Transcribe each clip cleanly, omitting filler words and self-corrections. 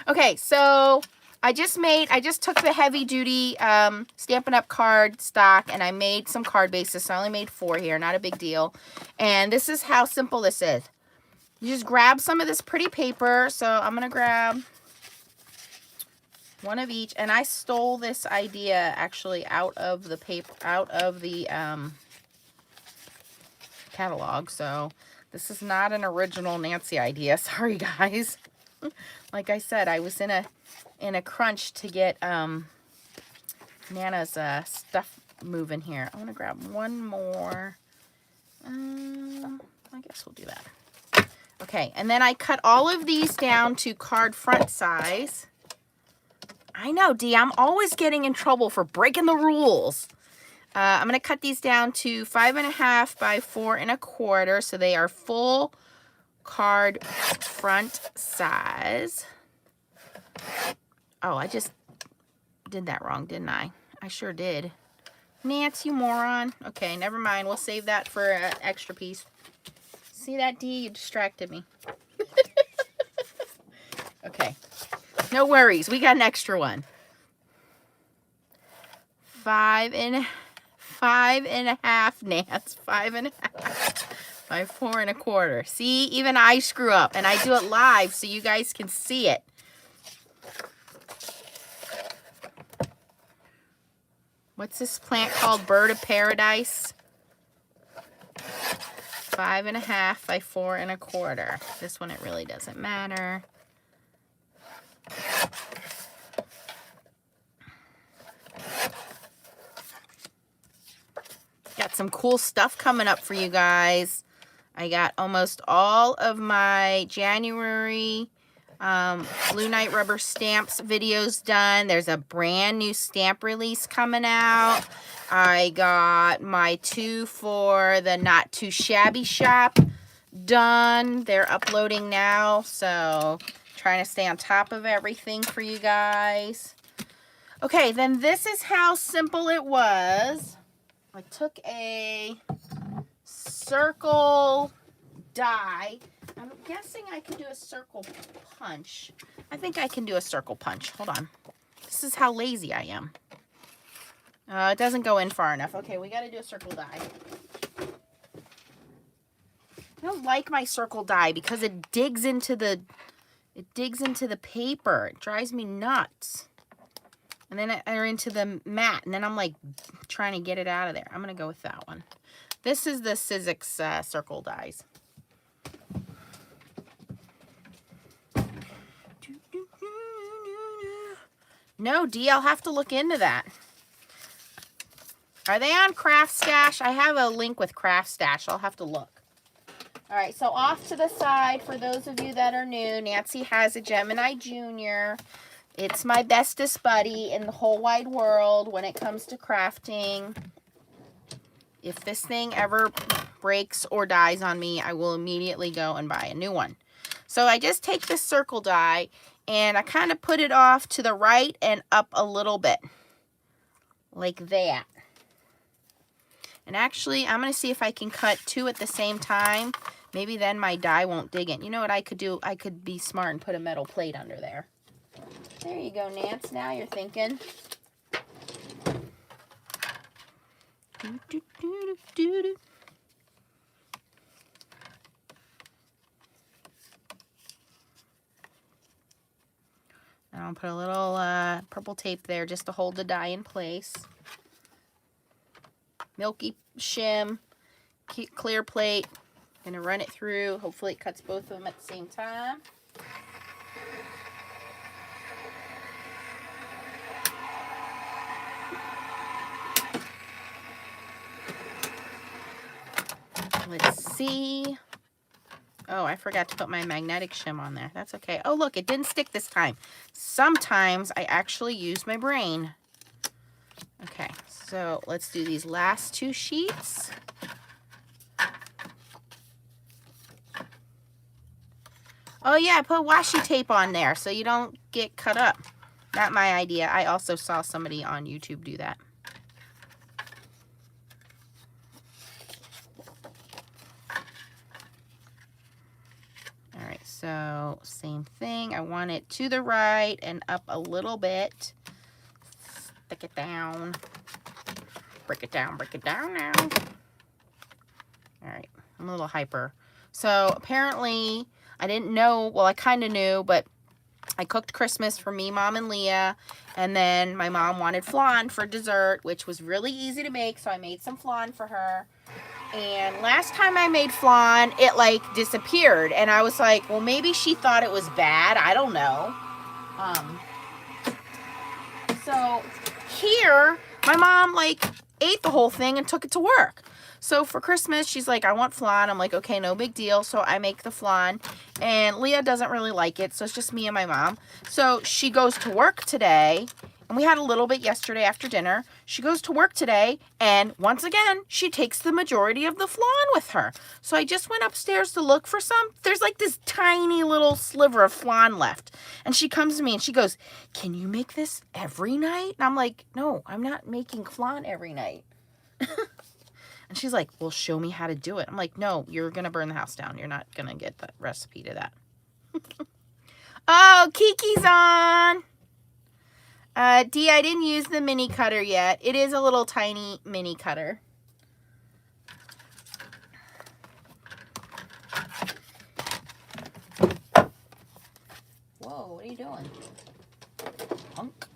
Okay, so I just took the heavy duty Stampin' Up card stock and I made some card bases. So I only made 4 here, not a big deal. And this is how simple this is. You just grab some of this pretty paper. So I'm going to grab one of each. And I stole this idea actually out of the paper, out of the catalog. So this is not an original Nancy idea. Sorry, guys. Like I said, I was in a crunch to get Nana's stuff moving here. I want to grab one more. I guess we'll do that. Okay, and then I cut all of these down to card front size. I know, Dee, I'm always getting in trouble for breaking the rules. I'm going to cut these down to 5.5 by 4.25, so they are full card front size. Oh, I just did that wrong, didn't I? I sure did. Nance, you moron. Okay, never mind. We'll save that for an extra piece. See that, Dee? You distracted me. Okay. No worries. We got an extra one. 5.5, Nance. 5.5 by 4.25. See, even I screw up, and I do it live so you guys can see it. What's this plant called? Bird of Paradise. 5.5 by 4.25. This one, it really doesn't matter. Got some cool stuff coming up for you guys. I got almost all of my January Blue Night Rubber Stamps videos done. There's a brand new stamp release coming out. I got my 2 for the Not Too Shabby shop done. They're uploading now, so trying to stay on top of everything for you guys. Okay, then this is how simple it was. I took a circle die. I'm guessing I can do a circle punch. I think I can do a circle punch. Hold on. This is how lazy I am. It doesn't go in far enough. Okay, we got to do a circle die. I don't like my circle die because it digs into the paper. It drives me nuts. And then or into the mat, and then I'm like trying to get it out of there. I'm gonna go with that one. This is the Sizzix circle dies. No, Dee, I'll have to look into that. Are they on Craft Stash? I have a link with Craft Stash. I'll have to look. All right, so off to the side, for those of you that are new, Nancy has a Gemini Junior. It's my bestest buddy in the whole wide world when it comes to crafting. If this thing ever breaks or dies on me, I will immediately go and buy a new one. So I just take this circle die and I kind of put it off to the right and up a little bit. Like that. And actually, I'm going to see if I can cut 2 at the same time. Maybe then my die won't dig in. You know what I could do? I could be smart and put a metal plate under there. There you go, Nance. Now you're thinking. And I'll put a little purple tape there just to hold the die in place. Milky shim, clear plate. Gonna run it through. Hopefully it cuts both of them at the same time. Let's see. Oh, I forgot to put my magnetic shim on there. That's okay. Oh, look, it didn't stick this time. Sometimes I actually use my brain. Okay, so let's do these last 2 sheets. Oh, yeah, I put washi tape on there so you don't get cut up. Not my idea. I also saw somebody on YouTube do that. So same thing. I want it to the right and up a little bit. Stick it down. Break it down now. All right, I'm a little hyper. So apparently I didn't know, well, I kind of knew, but I cooked Christmas for me, Mom, and Leah. And then my mom wanted flan for dessert, which was really easy to make. So I made some flan for her. And last time I made flan, it like disappeared. And I was like, well, maybe she thought it was bad. I don't know. So here, my mom like ate the whole thing and took it to work. So for Christmas, she's like, I want flan. I'm like, okay, no big deal. So I make the flan, and Leah doesn't really like it. So it's just me and my mom. So she goes to work today, and we had a little bit yesterday after dinner. She goes to work today, and once again, she takes the majority of the flan with her. So I just went upstairs to look for some. There's like this tiny little sliver of flan left. And she comes to me and she goes, can you make this every night? And I'm like, no, I'm not making flan every night. And she's like, well, show me how to do it. I'm like, no, you're going to burn the house down. You're not going to get the recipe to that. Oh, Kiki's on. Dee, I didn't use the mini cutter yet. It is a little tiny mini cutter. Whoa, what are you doing? Punk.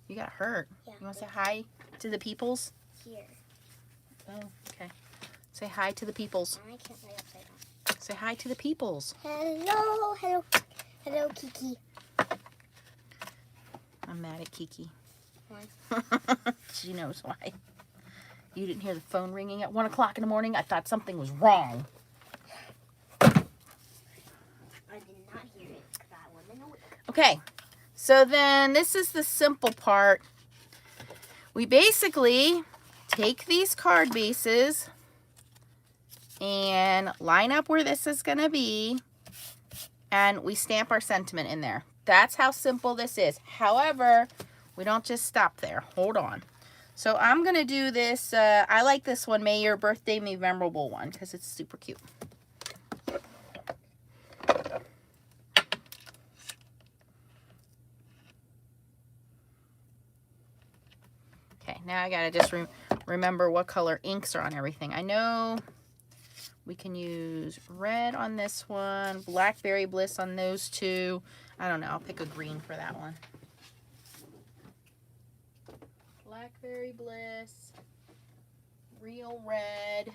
You got hurt. Yeah. You want to say hi to the peoples? Here. Oh, okay. Say hi to the peoples. I can't lay upside down. Say hi to the peoples. Hello, hello, hello, Kiki. I'm mad at Kiki. Why? She knows why. You didn't hear the phone ringing at 1 o'clock in the morning? I thought something was wrong. I did not hear it because I wasn't awake. Okay, so then this is the simple part. We basically take these card bases and line up where this is going to be, and we stamp our sentiment in there. That's how simple this is. However, we don't just stop there. Hold on. So I'm going to do this. I like this one, May Your Birthday Be Memorable one, because it's super cute. Okay, now I got to just remember what color inks are on everything. I know we can use red on this one, Blackberry Bliss on those two. I don't know. I'll pick a green for that one. Blackberry Bliss, Real Red.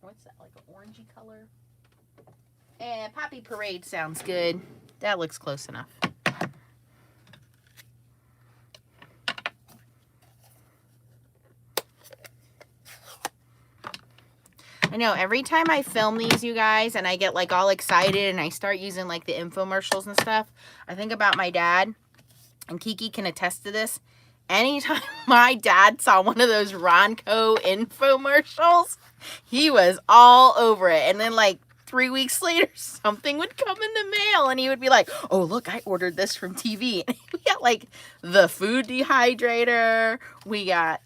What's that, like an orangey color? And Poppy Parade sounds good. That looks close enough. I know every time I film these, you guys, and I get like all excited and I start using like the infomercials and stuff, I think about my dad, and Kiki can attest to this. Anytime my dad saw one of those Ronco infomercials, he was all over it. And then like 3 weeks later, something would come in the mail and he would be like, oh, look, I ordered this from TV. And we got like the food dehydrator. We got,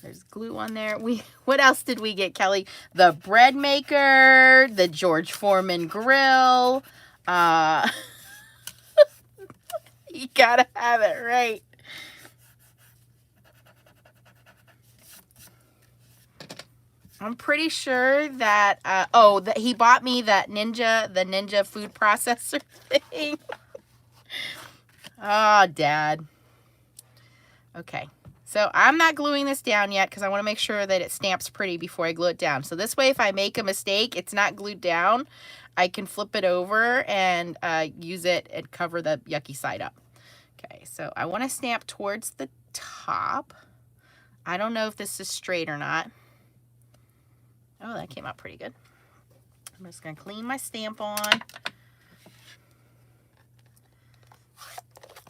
there's glue on there. What else did we get, Kelly? The bread maker, the George Foreman grill. You gotta have it right. I'm pretty sure that, that he bought me that the Ninja food processor thing. Oh, Dad. Okay. So I'm not gluing this down yet because I want to make sure that it stamps pretty before I glue it down. So this way, if I make a mistake, it's not glued down. I can flip it over and use it and cover the yucky side up. Okay, so I want to stamp towards the top. I don't know if this is straight or not. Oh, that came out pretty good. I'm just going to clean my stamp on.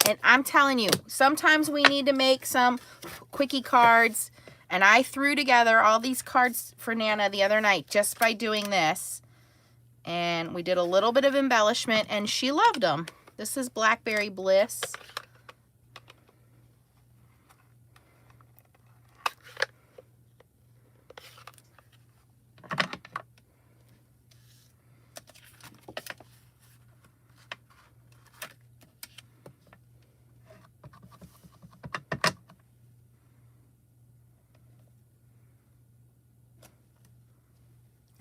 And I'm telling you, sometimes we need to make some quickie cards. And I threw together all these cards for Nana the other night just by doing this. And we did a little bit of embellishment, and she loved them. This is Blackberry Bliss.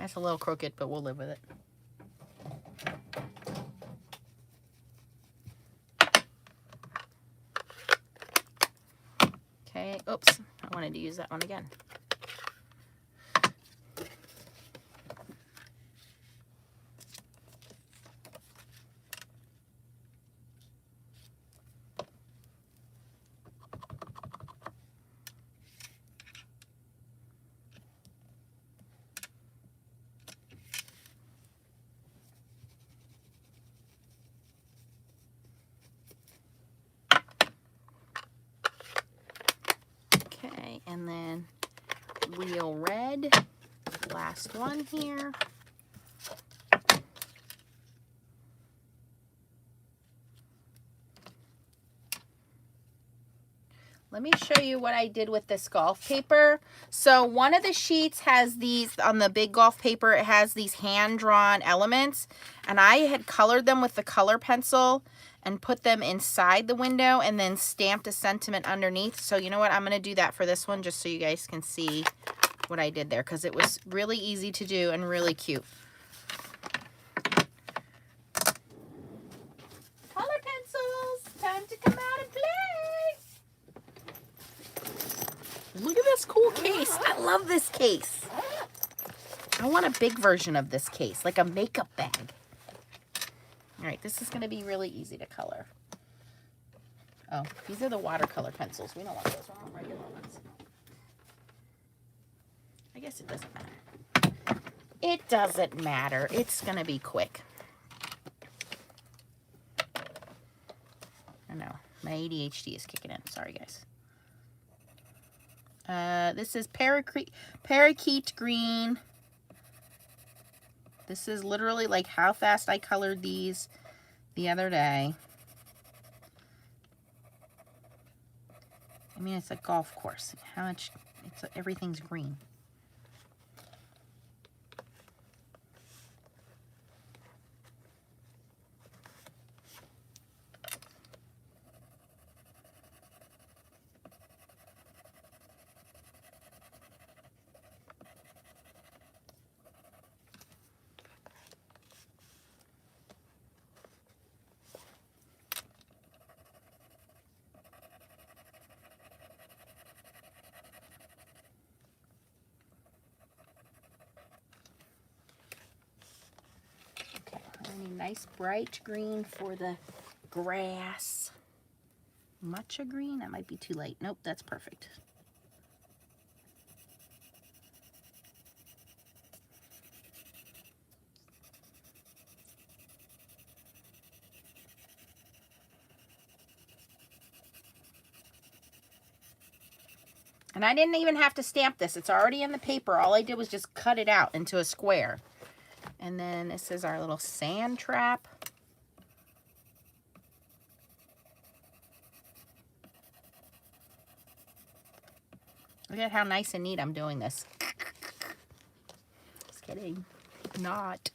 That's a little crooked, but we'll live with it. Okay, oops, I wanted to use that one again. Okay, and then real red, last one here. Let me show you what I did with this golf paper. So one of the sheets has these, on the big golf paper, it has these hand-drawn elements. And I had colored them with the color pencil and put them inside the window and then stamped a sentiment underneath. So you know what? I'm going to do that for this one just so you guys can see what I did there, because it was really easy to do and really cute. Color pencils, time to come out and play. Look at this cool case. I love this case. I want a big version of this case, like a makeup bag. All right, this is going to be really easy to color. Oh, these are the watercolor pencils. We don't want those. We want regular ones. I guess it doesn't matter. It doesn't matter. It's going to be quick. I know. My ADHD is kicking in. Sorry, guys. This is parakeet green. This is literally like how fast I colored these the other day. I mean, it's a golf course. How much? Everything's green. Nice bright green for the grass. Matcha green? That might be too light. Nope, that's perfect. And I didn't even have to stamp this. It's already in the paper. All I did was just cut it out into a square. And then this is our little sand trap. Look at how nice and neat I'm doing this. Just kidding. Not.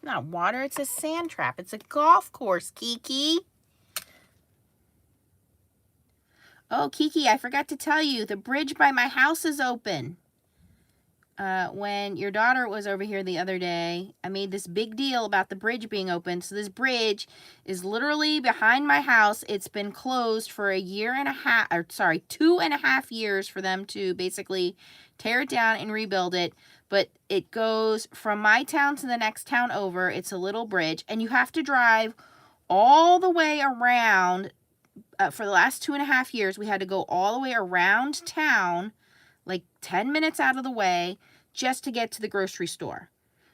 Not water, it's a sand trap. It's a golf course, Kiki. Oh, Kiki, I forgot to tell you, the bridge by my house is open. When your daughter was over here the other day, I made this big deal about the bridge being open. So this bridge is literally behind my house. It's been closed for a year and a half, or sorry, 2.5 years for them to basically tear it down and rebuild it. But it goes from my town to the next town over. It's a little bridge, and you have to drive all the way around. For the last 2.5 years, we had to go all the way around town, like 10 minutes out of the way, just to get to the grocery store.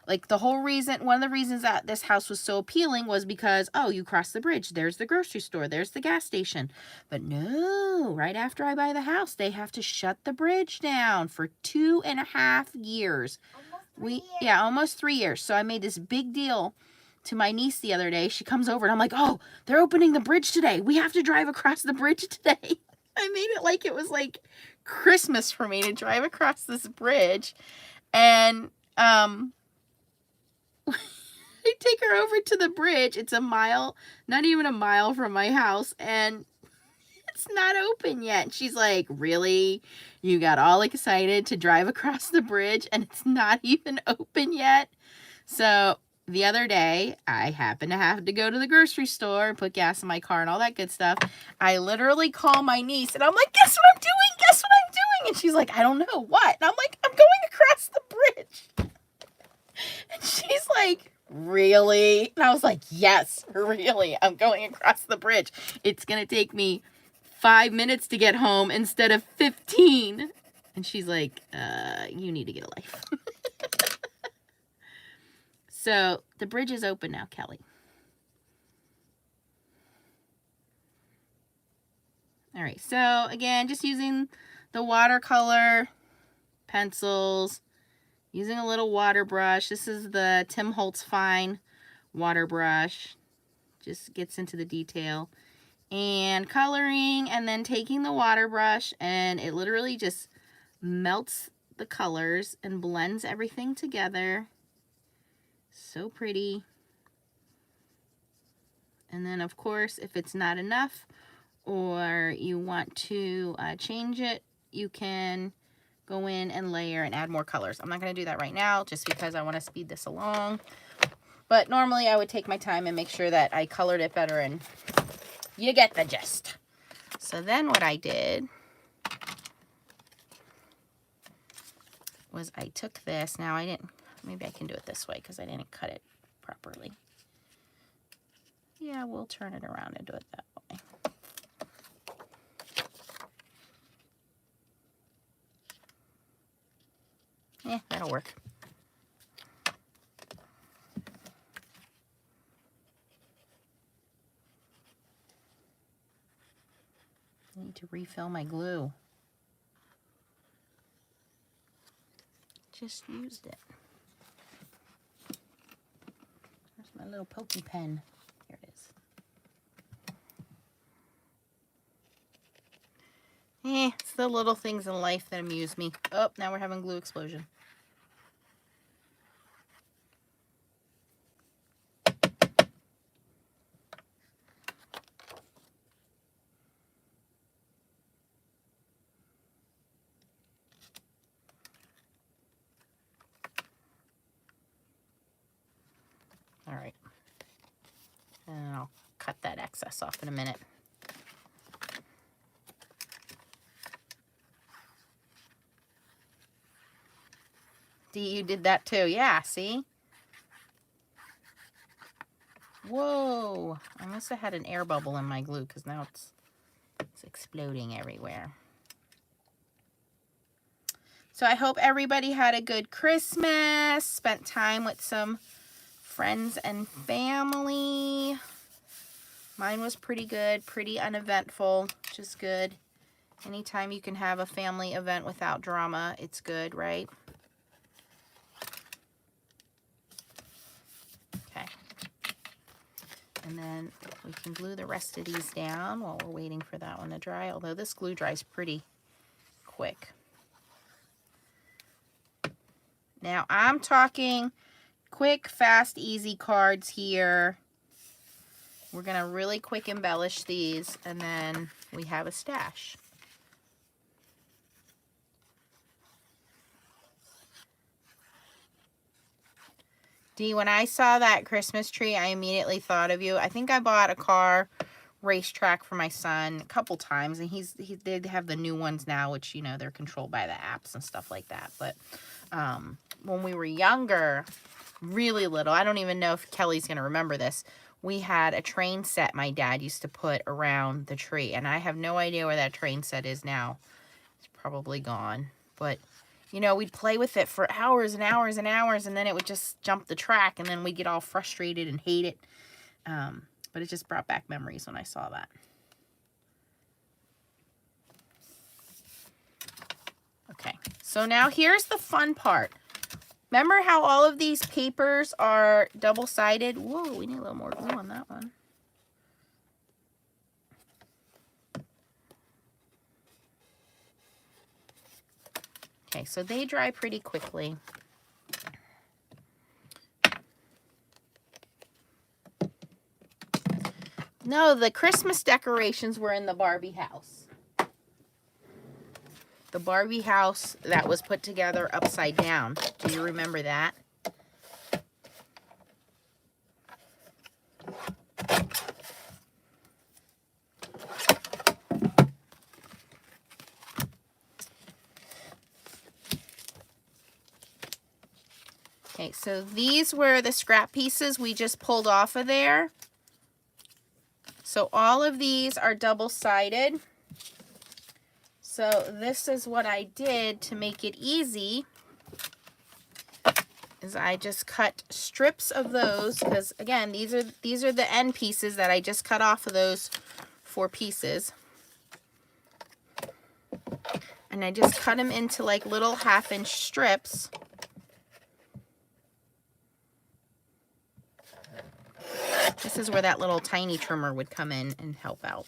Like the whole reason, one of the reasons that this house was so appealing was because, oh, you cross the bridge, there's the grocery store, there's the gas station. But no, right after I buy the house, they have to shut the bridge down for 2.5 years. Almost 3 years. So I made this big deal to my niece the other day. She comes over and I'm like, oh, they're opening the bridge today. We have to drive across the bridge today. I made it like it was like Christmas for me to drive across this bridge. And I take her over to the bridge. It's a mile, not even a mile from my house, and it's not open yet. She's like, really? You got all excited to drive across the bridge and it's not even open yet? So the other day, I happened to have to go to the grocery store and put gas in my car and all that good stuff. I literally call my niece and I'm like, guess what I'm doing? Guess what I'm doing? And she's like, I don't know what. And I'm like, I'm going across the bridge. And she's like, really? And I was like, yes, really. I'm going across the bridge. It's going to take me 5 minutes to get home instead of 15. And she's like, you need to get a life. So the bridge is open now, Kelly. All right, so again, just using the watercolor pencils, using a little water brush. This is the Tim Holtz Fine water brush. Just gets into the detail. And coloring, and then taking the water brush, and it literally just melts the colors and blends everything together. So pretty. And then, of course, if it's not enough or you want to change it, you can go in and layer and add more colors. I'm not going to do that right now just because I want to speed this along. But normally I would take my time and make sure that I colored it better, and you get the gist. So then what I did was I took this. Now I didn't, maybe I can do it this way because I didn't cut it properly. Yeah, we'll turn it around and do it that way. Yeah, that'll work. I need to refill my glue. Just used it. Where's my little pokey pen? Here it is. It's the little things in life that amuse me. Oh, now we're having glue explosion. All right. And I'll cut that excess off in a minute. You did that too. Yeah, see? Whoa. I must have had an air bubble in my glue because now it's exploding everywhere. So I hope everybody had a good Christmas, spent time with some friends and family. Mine was pretty good, pretty uneventful, which is good. Anytime you can have a family event without drama, it's good, right? Okay. And then we can glue the rest of these down while we're waiting for that one to dry, although this glue dries pretty quick. Now I'm talking quick, fast, easy cards here. We're going to really quick embellish these, and then we have a stash. Dee, when I saw that Christmas tree, I immediately thought of you. I think I bought a car racetrack for my son a couple times, and he did have the new ones now, which, you know, they're controlled by the apps and stuff like that. But when we were younger, really little, I don't even know if Kelly's going to remember this, we had a train set my dad used to put around the tree, and I have no idea where that train set is now. It's probably gone, but you know, we'd play with it for hours and hours and hours, and then it would just jump the track, and then we'd get all frustrated and hate it. But it just brought back memories when I saw that. Okay, so now here's the fun part. Remember how all of these papers are double-sided? Whoa, we need a little more glue on that one. Okay, so they dry pretty quickly. No, the Christmas decorations were in the Barbie house. The Barbie house that was put together upside down. Do you remember that? Okay, so these were the scrap pieces we just pulled off of there. So all of these are double-sided. So this is what I did to make it easy, is I just cut strips of those, because again, these are the end pieces that I just cut off of those 4 pieces. And I just cut them into like little 1/2-inch strips. This is where that little tiny trimmer would come in and help out.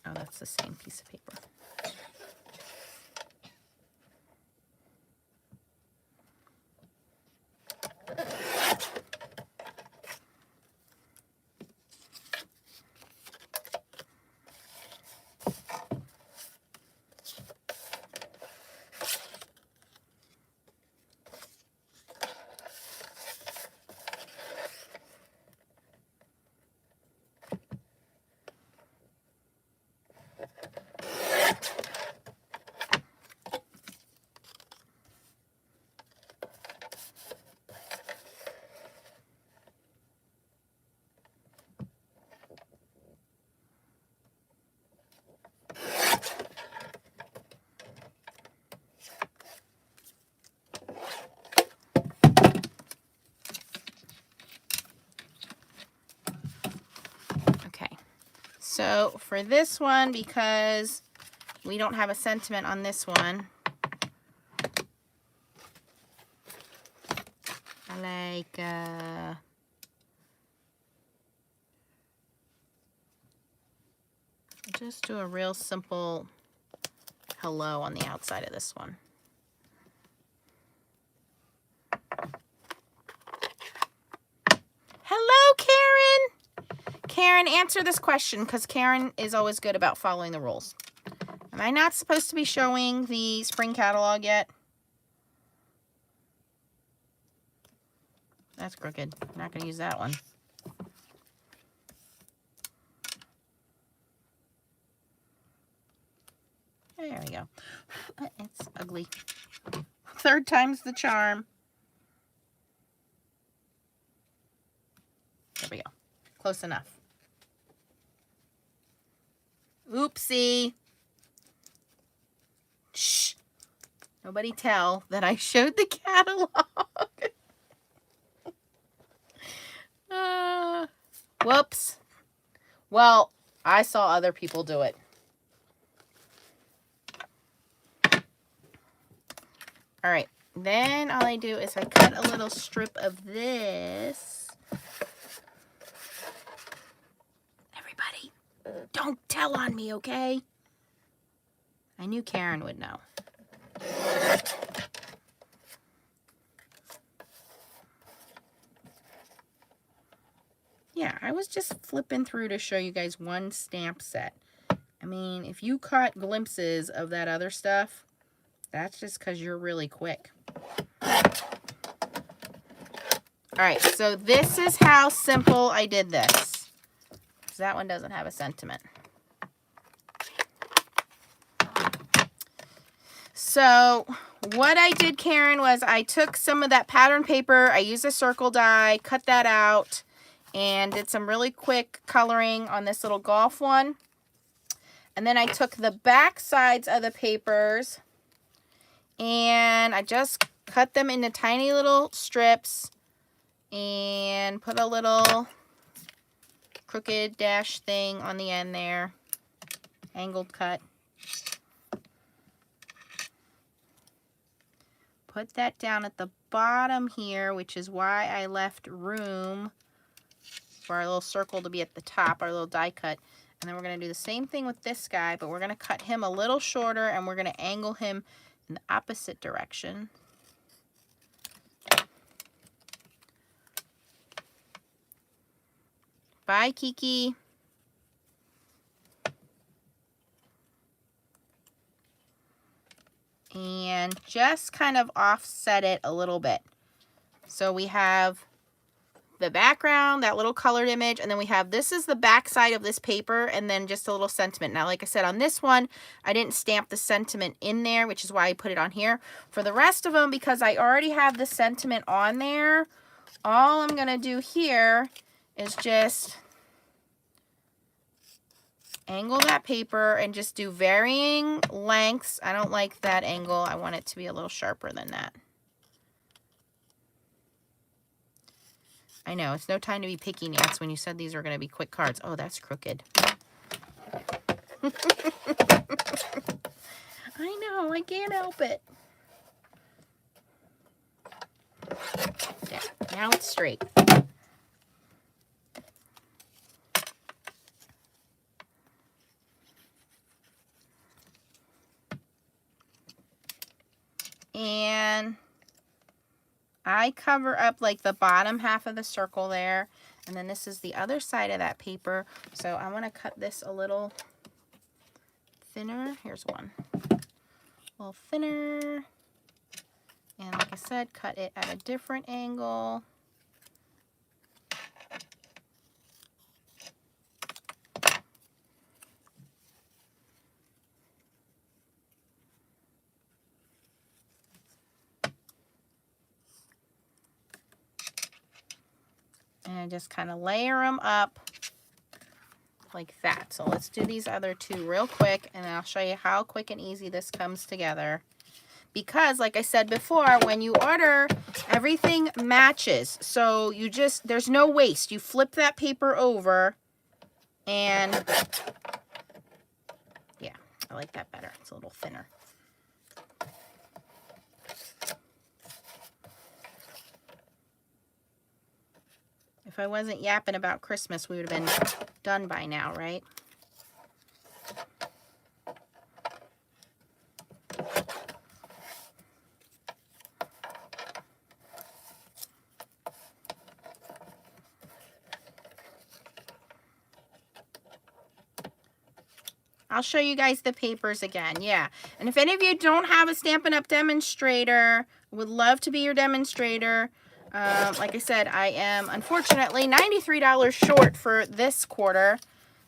Oh, that's the same piece of paper. So for this one, because we don't have a sentiment on this one, I like just do a real simple hello on the outside of this one. Hello, Karen. Karen, answer this question, because Karen is always good about following the rules. Am I not supposed to be showing the spring catalog yet? That's crooked. I'm not going to use that one. There we go. It's ugly. 3rd time's the charm. There we go. Close enough. Oopsie. Shh. Nobody tell that I showed the catalog. Whoops. Well, I saw other people do it. All right. Then all I do is I cut a little strip of this. Everybody, don't tell on me, okay? I knew Karen would know. Yeah, I was just flipping through to show you guys one stamp set. I mean, if you caught glimpses of that other stuff, that's just because you're really quick. All right, so this is how simple I did this. Because that one doesn't have a sentiment. So what I did, Karen, was I took some of that pattern paper. I used a circle die, cut that out, and did some really quick coloring on this little golf one. And then I took the back sides of the papers and I just cut them into tiny little strips and put a little crooked dash thing on the end there. Angled cut. Put that down at the bottom here, which is why I left room for our little circle to be at the top, our little die cut. And then we're going to do the same thing with this guy, but we're going to cut him a little shorter and we're going to angle him in the opposite direction. Bye, Kiki. And just kind of offset it a little bit. So we have the background, that little colored image, and then we have, this is the back side of this paper, and then just a little sentiment. Now, like I said, on this one, I didn't stamp the sentiment in there, which is why I put it on here. For the rest of them, because I already have the sentiment on there, all I'm going to do here is just angle that paper and just do varying lengths. I don't like that angle. I want it to be a little sharper than that. I know, it's no time to be picky, Nance, when you said these were going to be quick cards. Oh, that's crooked. I know, I can't help it. There, now it's straight. And I cover up like the bottom half of the circle there. And then this is the other side of that paper. So I want to cut this a little thinner. Here's one. A little thinner. And like I said, cut it at a different angle. And just kind of layer them up like that. So let's do these other two real quick, and I'll show you how quick and easy this comes together. Because like I said before, when you order, everything matches. So you just, there's no waste. You flip that paper over and yeah, I like that better. It's a little thinner. If I wasn't yapping about Christmas, we would have been done by now, right? I'll show you guys the papers again. Yeah. And if any of you don't have a Stampin' Up! Demonstrator, would love to be your demonstrator. Like I said, I am unfortunately $93 short for this quarter.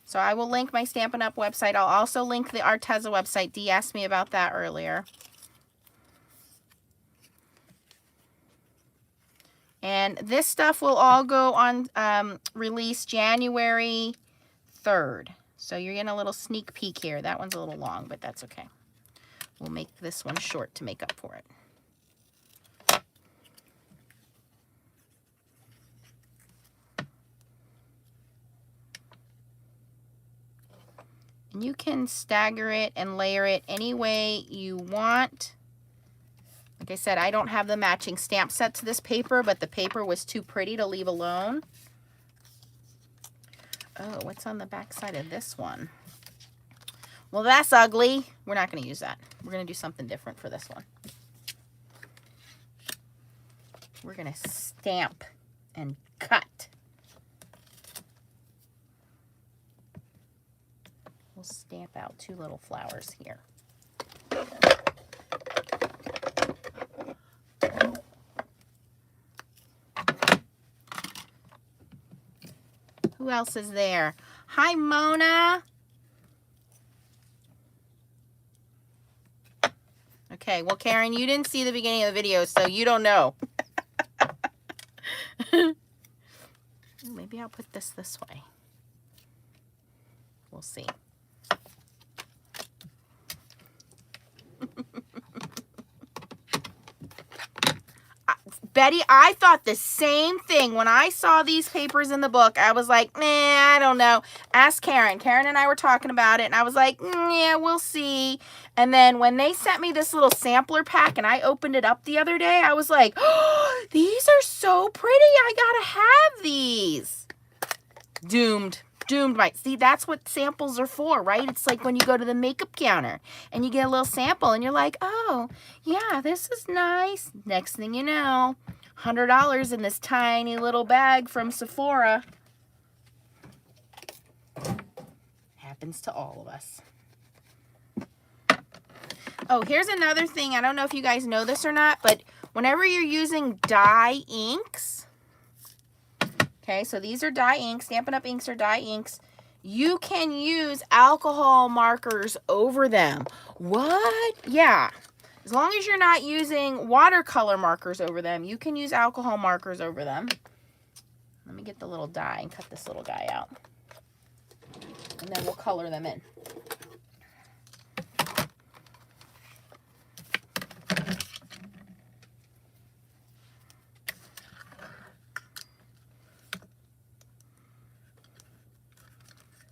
So I will link my Stampin' Up! Website. I'll also link the Arteza website. Dee asked me about that earlier. And this stuff will all go on release January 3rd. So you're getting a little sneak peek here. That one's a little long, but that's okay. We'll make this one short to make up for it. And you can stagger it and layer it any way you want. Like I said, I don't have the matching stamp set to this paper, but the paper was too pretty to leave alone. Oh, what's on the back side of this one? Well, that's ugly. We're not going to use that. We're going to do something different for this one. We're going to stamp and cut. We'll stamp out two little flowers here. Who else is there? Hi, Mona. Okay, well, Karen, you didn't see the beginning of the video, so you don't know. Maybe I'll put this way. We'll see. Betty, I thought the same thing. When I saw these papers in the book, I was like, nah, I don't know. Ask Karen. Karen and I were talking about it, and I was like, yeah, we'll see. And then when they sent me this little sampler pack, and I opened it up the other day, I was like, oh, these are so pretty. I gotta have these. Doomed. doomed my, see, that's what samples are for, right? It's like when you go to the makeup counter and you get a little sample and you're like, oh, yeah, this is nice. Next thing you know, $100 in this tiny little bag from Sephora. Happens to all of us. Oh, here's another thing. I don't know if you guys know this or not, but whenever you're using dye inks, okay, so these are dye inks. Stampin' Up! Inks are dye inks. You can use alcohol markers over them. What? Yeah. As long as you're not using watercolor markers over them, you can use alcohol markers over them. Let me get the little die and cut this little guy out. And then we'll color them in.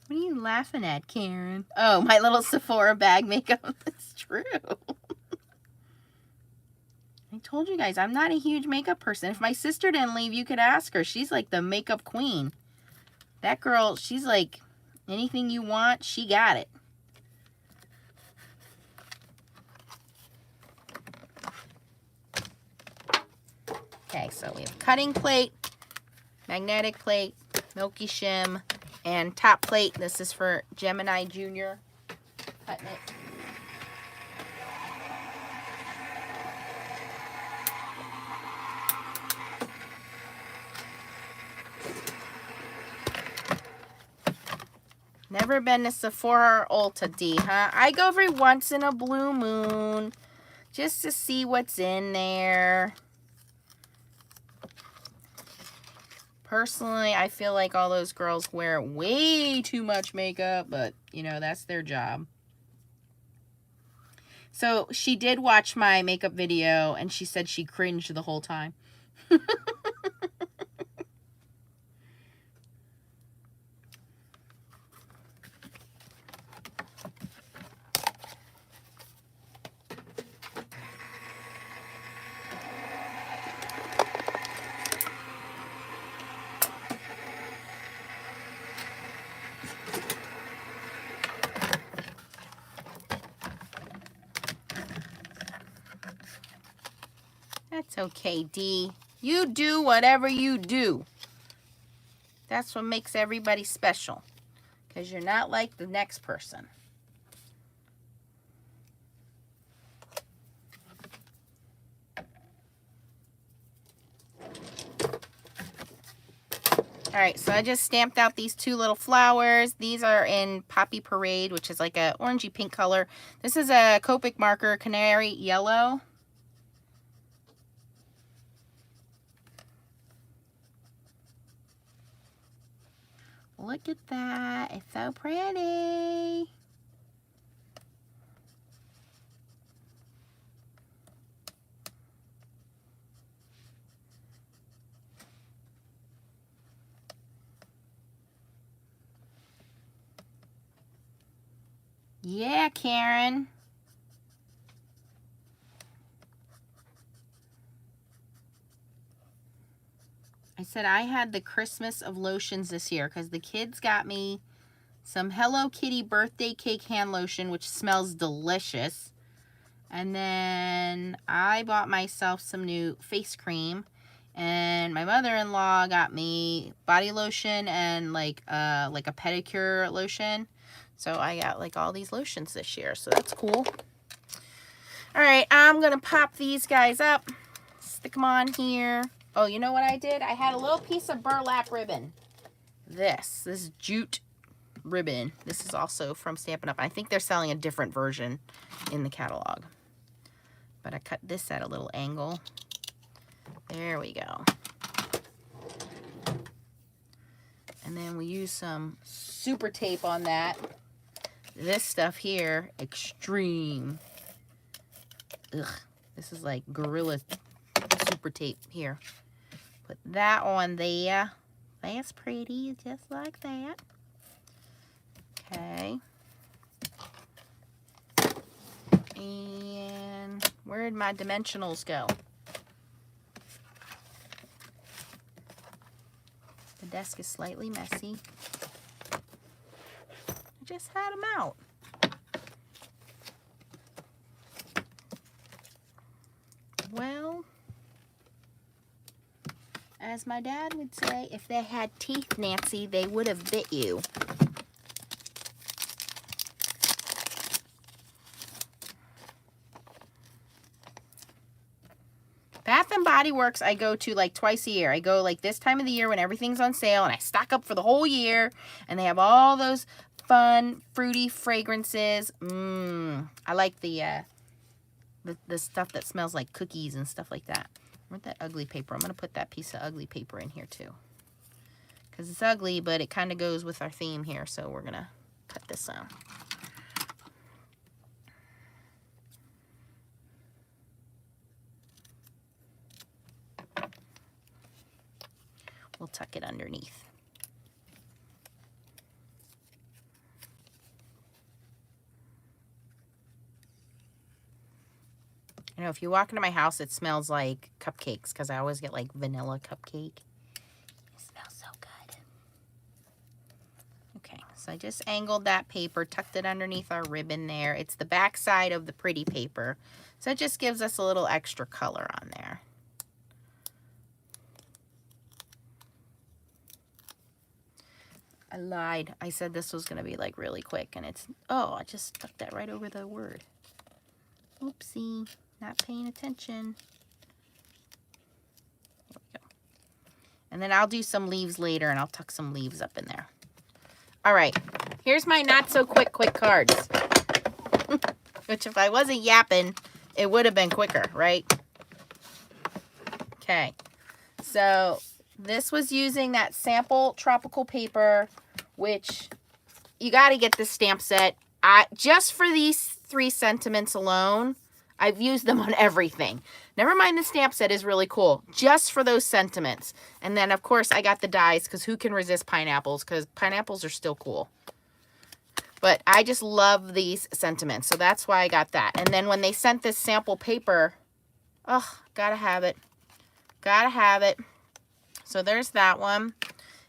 What are you laughing at, Karen? Oh, my little Sephora bag makeup. It's true. I told you guys, I'm not a huge makeup person. If my sister didn't leave, you could ask her. She's like the makeup queen. That girl, she's like, anything you want, she got it. Okay, so we have cutting plate, magnetic plate, milky shim, and top plate. This is for Gemini Junior. Cutting it. Never been to Sephora or Ulta, D, huh? I go every once in a blue moon just to see what's in there. Personally, I feel like all those girls wear way too much makeup, but, you know, that's their job. So, she did watch my makeup video, and she said she cringed the whole time. That's okay, D. You do whatever you do. That's what makes everybody special. Because you're not like the next person. Alright, so I just stamped out these two little flowers. These are in Poppy Parade, which is like a orangey pink color. This is a Copic marker, Canary Yellow. Look at that. It's so pretty. Yeah, Karen. I said I had the Christmas of lotions this year because the kids got me some Hello Kitty birthday cake hand lotion, which smells delicious. And then I bought myself some new face cream. And my mother-in-law got me body lotion and like a pedicure lotion. So I got like all these lotions this year. So that's cool. All right, I'm going to pop these guys up. Stick them on here. Oh, you know what I did? I had a little piece of burlap ribbon. This jute ribbon. This is also from Stampin' Up. I think they're selling a different version in the catalog. But I cut this at a little angle. There we go. And then we use some super tape on that. This stuff here, extreme. Ugh, this is like Gorilla super tape here. Put that on there. That's pretty, just like that. Okay. And where did my dimensionals go? The desk is slightly messy. just had them out. Well, as my dad would say, if they had teeth, Nancy, they would have bit you. Bath and Body Works I go to like twice a year. I go like this time of the year when everything's on sale and I stock up for the whole year and they have all those fun fruity fragrances. I like the stuff that smells like cookies and stuff like that. Where's that ugly paper? I'm going to put that piece of ugly paper in here too. Because it's ugly, but it kind of goes with our theme here. So we're going to cut this out. We'll tuck it underneath. You know, if you walk into my house, it smells like cupcakes because I always get like vanilla cupcake. It smells so good. Okay, so I just angled that paper, tucked it underneath our ribbon there. It's the back side of the pretty paper. So it just gives us a little extra color on there. I lied. I said this was going to be like really quick and it's, oh, I just stuck that right over the word. Oopsie, not paying attention. There we go. And then I'll do some leaves later and I'll tuck some leaves up in there. All right, here's my not so quick cards. Which if I wasn't yapping, it would have been quicker, right? Okay, so this was using that sample tropical paper, which you got to get this stamp set. Just for these 3 sentiments alone, I've used them on everything. Never mind the stamp set is really cool. Just for those sentiments. And then, of course, I got the dies because who can resist pineapples? Because pineapples are still cool. But I just love these sentiments. So that's why I got that. And then when they sent this sample paper, oh, gotta have it. Gotta have it. So there's that one.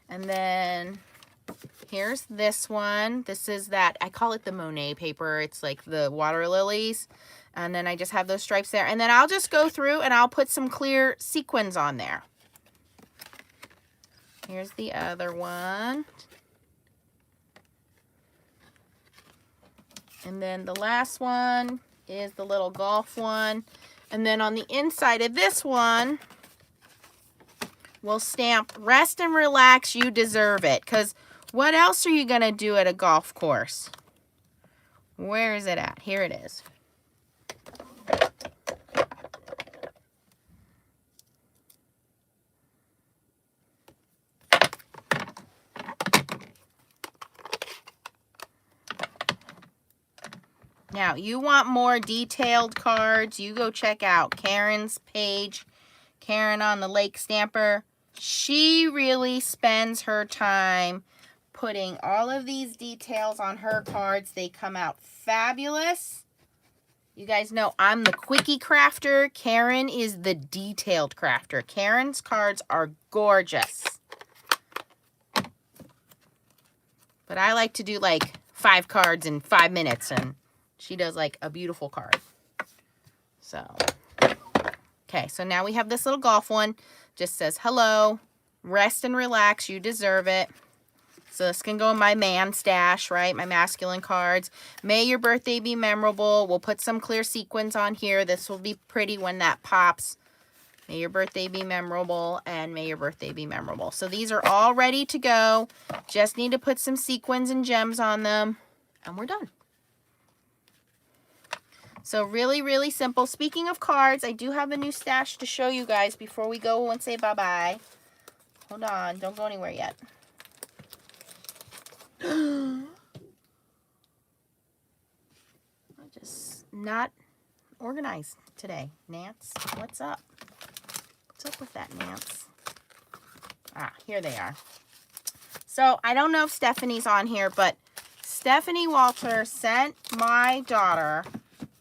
And then here's this one. This is that, I call it the Monet paper. It's like the water lilies. And then I just have those stripes there. And then I'll just go through and I'll put some clear sequins on there. Here's the other one. And then the last one is the little golf one. And then on the inside of this one, we'll stamp rest and relax, you deserve it. Because what else are you going to do at a golf course? Where is it at? Here it is. Now, you want more detailed cards, you go check out Karen's page, Karen on the Lake Stamper. She really spends her time putting all of these details on her cards. They come out fabulous. You guys know I'm the quickie crafter. Karen is the detailed crafter. Karen's cards are gorgeous. But I like to do like 5 cards in 5 minutes, and she does like a beautiful card. So, okay, so now we have this little golf one. Just says, hello, rest and relax, you deserve it. So this can go in my man stash, right? My masculine cards. May your birthday be memorable. We'll put some clear sequins on here. This will be pretty when that pops. May your birthday be memorable, and may your birthday be memorable. So these are all ready to go. Just need to put some sequins and gems on them, and we're done. So really, really simple. Speaking of cards, I do have a new stash to show you guys before we go and say bye-bye. Hold on. Don't go anywhere yet. I'm just not organized today. Nance, what's up? What's up with that, Nance? Ah, here they are. So I don't know if Stephanie's on here, but Stephanie Walter sent my daughter,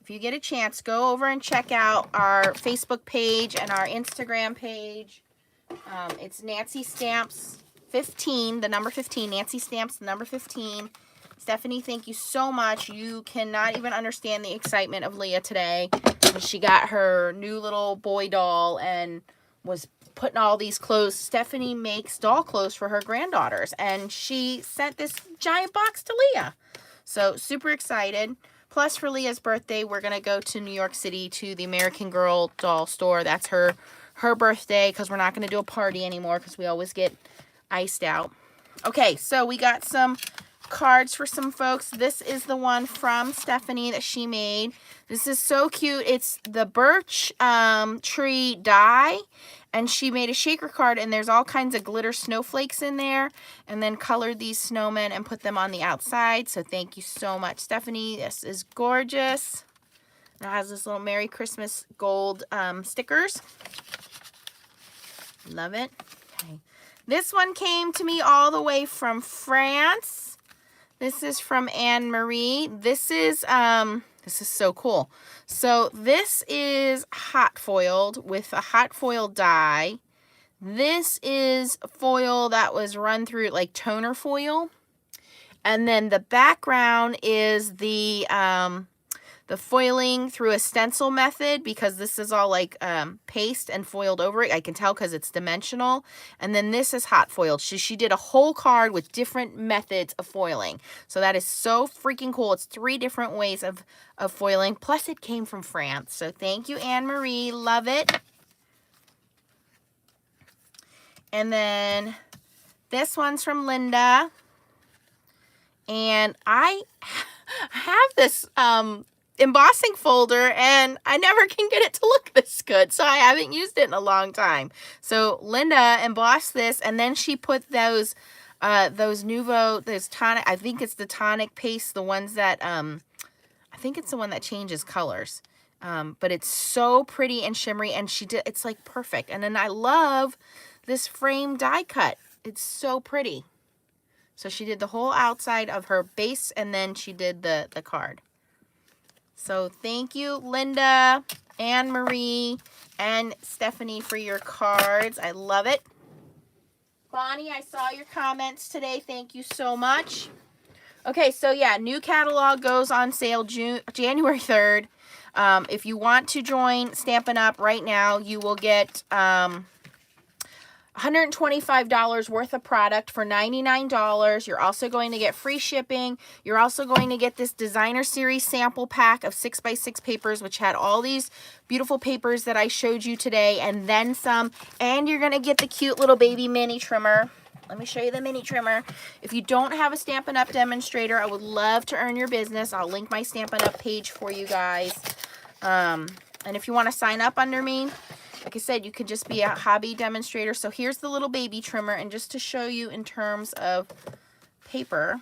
if you get a chance, go over and check out our Facebook page and our Instagram page. It's Nancy Stamps 15, the number 15. Nancy Stamps, the number 15. Stephanie, thank you so much. You cannot even understand the excitement of Leah today. She got her new little boy doll and was putting all these clothes. Stephanie makes doll clothes for her granddaughters, and she sent this giant box to Leah. So super excited. Plus for Leah's birthday, we're going to go to New York City to the American Girl doll store. That's her birthday, because we're not going to do a party anymore because we always get iced out. Okay, so we got some cards for some folks. This is the one from Stephanie that she made. This is so cute. It's the birch tree die, and she made a shaker card, and there's all kinds of glitter snowflakes in there, and then colored these snowmen and put them on the outside. So thank you so much, Stephanie. This is gorgeous. It has this little Merry Christmas gold stickers. Love it. Okay. This one came to me all the way from France. This is from Anne Marie. This is so cool. So this is hot foiled with a hot foil die. This is foil that was run through like toner foil. And then the background is the foiling through a stencil method, because this is all like paste and foiled over it. I can tell because it's dimensional. And then this is hot foiled. She did a whole card with different methods of foiling. So that is so freaking cool. It's 3 different ways of foiling. Plus it came from France. So thank you, Anne Marie. Love it. And then this one's from Linda. And I have this embossing folder, and I never can get it to look this good, so I haven't used it in a long time. So Linda embossed this, and then she put those Nuvo, those tonic, I think it's the tonic paste, the ones that I think it's the one that changes colors, but it's so pretty and shimmery, and it's like perfect. And then I love this frame die cut. It's so pretty. So she did the whole outside of her base, and then she did the card. So thank you, Linda, Anne Marie, and Stephanie for your cards. I love it. Bonnie, I saw your comments today. Thank you so much. Okay, so yeah, new catalog goes on sale January 3rd. If you want to join Stampin' Up! Right now, you will get $125 worth of product for $99. You're also going to get free shipping. You're also going to get this designer series sample pack of 6x6 papers, which had all these beautiful papers that I showed you today, and then some. And you're going to get the cute little baby mini trimmer. Let me show you the mini trimmer. If you don't have a Stampin' Up! Demonstrator, I would love to earn your business. I'll link my Stampin' Up! Page for you guys. And if you want to sign up under me, like I said, you could just be a hobby demonstrator. So here's the little baby trimmer. And just to show you in terms of paper,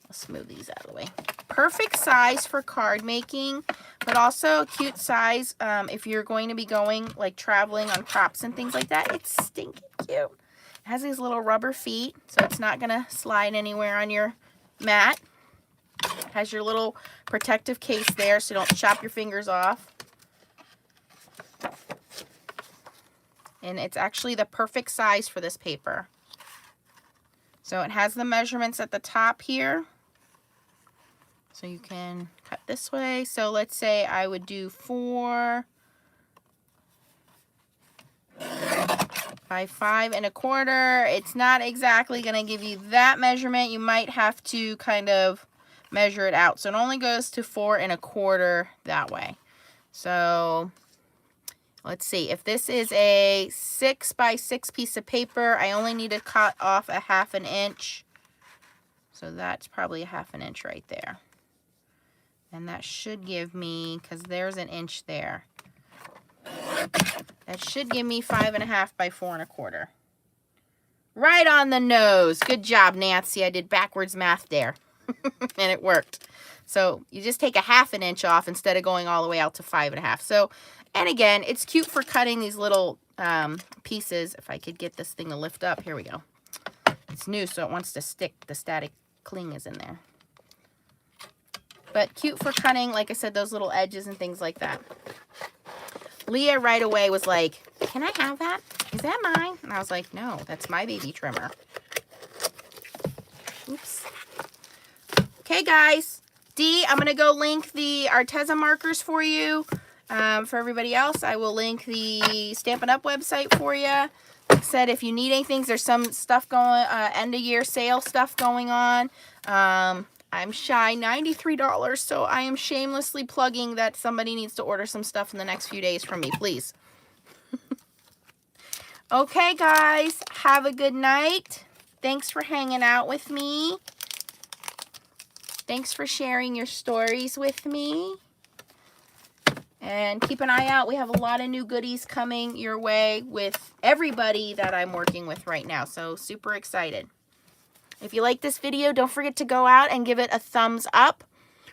let's move these out of the way. Perfect size for card making, but also a cute size if you're going to be going, like, traveling on crops and things like that. It's stinking cute. It has these little rubber feet, so it's not going to slide anywhere on your mat. It has your little protective case there so you don't chop your fingers off. And it's actually the perfect size for this paper. So it has the measurements at the top here. So you can cut this way. So let's say I would do 4 by 5 1/4. It's not exactly going to give you that measurement. You might have to kind of measure it out. So it only goes to 4 1/4 that way. So let's see, if this is a 6x6 piece of paper, I only need to cut off a 1/2 inch. So that's probably a 1/2 inch right there. And that should give me, because there's an inch there, that should give me 5 1/2 by 4 1/4. Right on the nose. Good job, Nancy. I did backwards math there. And it worked. So you just take a 1/2 inch off instead of going all the way out to 5 1/2. So, and again, it's cute for cutting these little pieces. If I could get this thing to lift up. Here we go. It's new, so it wants to stick. The static cling is in there. But cute for cutting, like I said, those little edges and things like that. Leah right away was like, can I have that? Is that mine? And I was like, no, that's my baby trimmer. Oops. Okay, guys. Dee, I'm going to go link the Arteza markers for you. For everybody else, I will link the Stampin' Up website for you. Like I said, if you need anything, there's some stuff going, end of year sale stuff going on. I'm shy $93, so I am shamelessly plugging that somebody needs to order some stuff in the next few days from me, please. Okay, guys, have a good night. Thanks for hanging out with me. Thanks for sharing your stories with me. And keep an eye out. We have a lot of new goodies coming your way with everybody that I'm working with right now. So super excited. If you like this video, don't forget to go out and give it a thumbs up.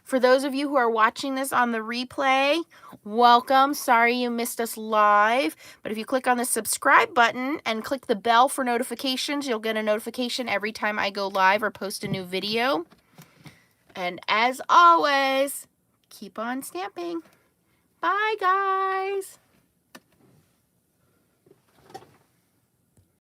For those of you who are watching this on the replay, welcome. Sorry you missed us live. But if you click on the subscribe button and click the bell for notifications, you'll get a notification every time I go live or post a new video. And as always, keep on stamping. Bye, guys.